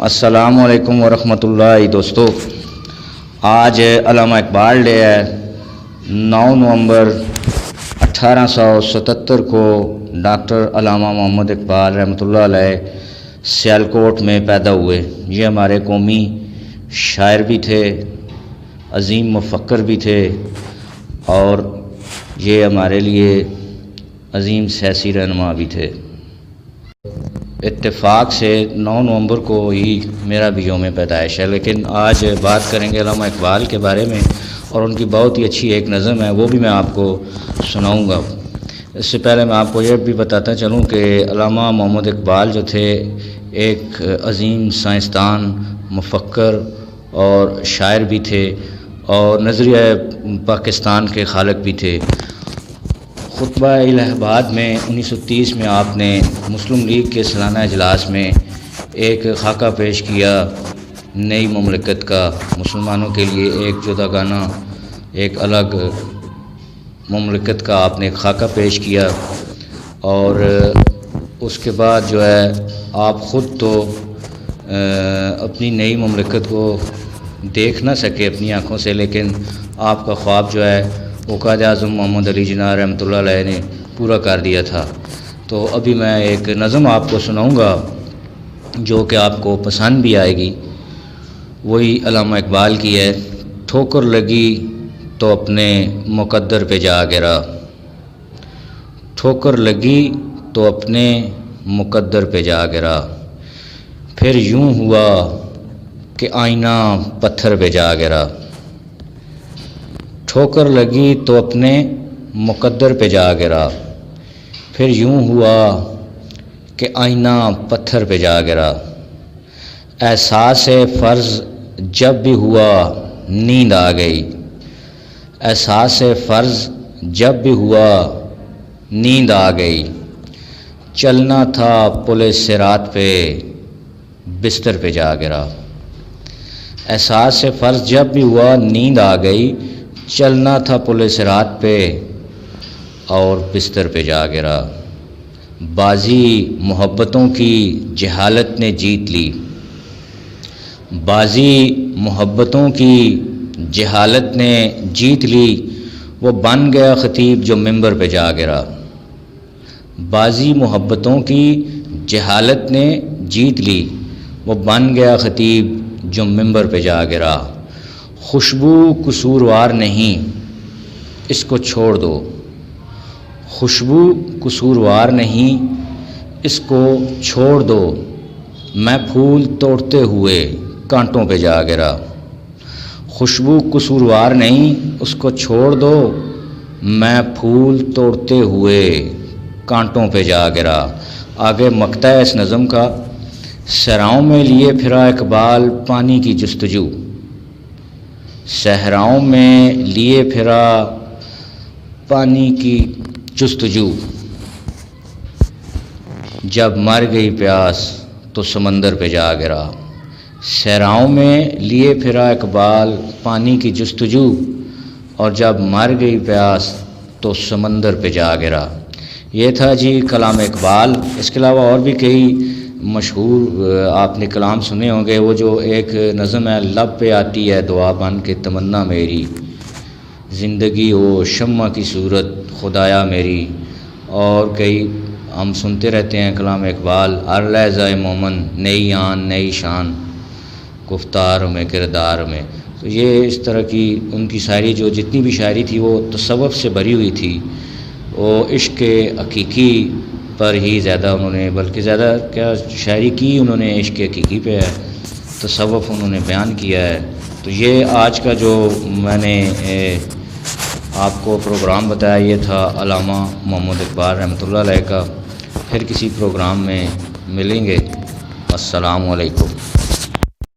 السلام علیکم ورحمۃ اللہ دوستو، آج علامہ اقبال ڈے ہے۔ 9 نومبر 1877 کو ڈاکٹر علامہ محمد اقبال رحمۃ اللہ علیہ سیالکوٹ میں پیدا ہوئے۔ یہ ہمارے قومی شاعر بھی تھے، عظیم مفکر بھی تھے، اور یہ ہمارے لیے عظیم سیاسی رہنما بھی تھے۔ اتفاق سے 9 نومبر کو ہی میرا بھی یوم پیدائش ہے، لیکن آج بات کریں گے علامہ اقبال کے بارے میں، اور ان کی بہت ہی اچھی ایک نظم ہے، وہ بھی میں آپ کو سناؤں گا۔ اس سے پہلے میں آپ کو یہ بھی بتاتا چلوں کہ علامہ محمد اقبال جو تھے ایک عظیم سائنسدان، مفکر اور شاعر بھی تھے، اور نظریہ پاکستان کے خالق بھی تھے۔ خطبہ الہ آباد میں 1930 میں آپ نے مسلم لیگ کے سالانہ اجلاس میں ایک خاکہ پیش کیا نئی مملکت کا، مسلمانوں کے لیے ایک جداگانہ، ایک الگ مملکت کا آپ نے خاکہ پیش کیا، اور اس کے بعد جو ہے آپ خود تو اپنی نئی مملکت کو دیکھ نہ سکے اپنی آنکھوں سے، لیکن آپ کا خواب جو ہے وہ قائد اعظم محمد علی جناح رحمۃ اللہ علیہ نے پورا کر دیا تھا۔ تو ابھی میں ایک نظم آپ کو سناؤں گا جو کہ آپ کو پسند بھی آئے گی، وہی علامہ اقبال کی ہے۔ ٹھوکر لگی تو اپنے مقدر پہ جا گرا، ٹھوکر لگی تو اپنے مقدر پہ جا گرا، پھر یوں ہوا کہ آئینہ پتھر پہ جا گرا، ٹھوکر لگی تو اپنے مقدر پہ جا گرا، پھر یوں ہوا کہ آئینہ پتھر پہ جا گرا، احساس فرض جب بھی ہوا نیند آ گئی، احساس فرض جب بھی ہوا نیند آ گئی، چلنا تھا پل صراط پہ بستر پہ جا گرا، احساس فرض جب بھی ہوا نیند آ گئی، چلنا تھا پل صراط پہ اور بستر پہ جا گرا، بازی محبتوں کی جہالت نے جیت لی، بازی محبتوں کی جہالت نے جیت لی، وہ بن گیا خطیب جو منبر پہ جا گرا، بازی محبتوں کی جہالت نے جیت لی، وہ بن گیا خطیب جو منبر پہ جا گرا، خوشبو قصوروار نہیں اس کو چھوڑ دو، خوشبو قصوروار نہیں اس کو چھوڑ دو، میں پھول توڑتے ہوئے کانٹوں پہ جا گرا، خوشبو قصوروار نہیں اس کو چھوڑ دو، میں پھول توڑتے ہوئے کانٹوں پہ جا گرا۔ آگے مقطع ہے اس نظم کا۔ صحراؤں میں لیے پھرا اقبال پانی کی جستجو، صحراؤں میں لیے پھرا پانی کی جستجو، جب مر گئی پیاس تو سمندر پہ جا گرا، صحراؤں میں لیے پھرا اقبال پانی کی جستجو، اور جب مر گئی پیاس تو سمندر پہ جا گرا۔ یہ تھا جی کلام اقبال۔ اس کے علاوہ اور بھی کئی مشہور آپ نے کلام سنے ہوں گے۔ وہ جو ایک نظم ہے، لب پہ آتی ہے دعا بن کے تمنا میری، زندگی ہو شمع کی صورت خدایا میری، اور کئی ہم سنتے رہتے ہیں کلام اقبال۔ ہر لحظہ مومن نئی آن نئی شان گفتار میں کردار میں۔ تو یہ اس طرح کی ان کی شاعری، جو جتنی بھی شاعری تھی وہ تصوف سے بھری ہوئی تھی، وہ عشق حقیقی پر ہی زیادہ انہوں نے، بلکہ زیادہ کیا شاعری کی انہوں نے عشق حقیقی پہ ہے، تصوف انہوں نے بیان کیا ہے۔ تو یہ آج کا جو میں نے آپ کو پروگرام بتایا، یہ تھا علامہ محمد اقبال رحمۃ اللہ علیہ کا۔ پھر کسی پروگرام میں ملیں گے۔ السلام علیکم۔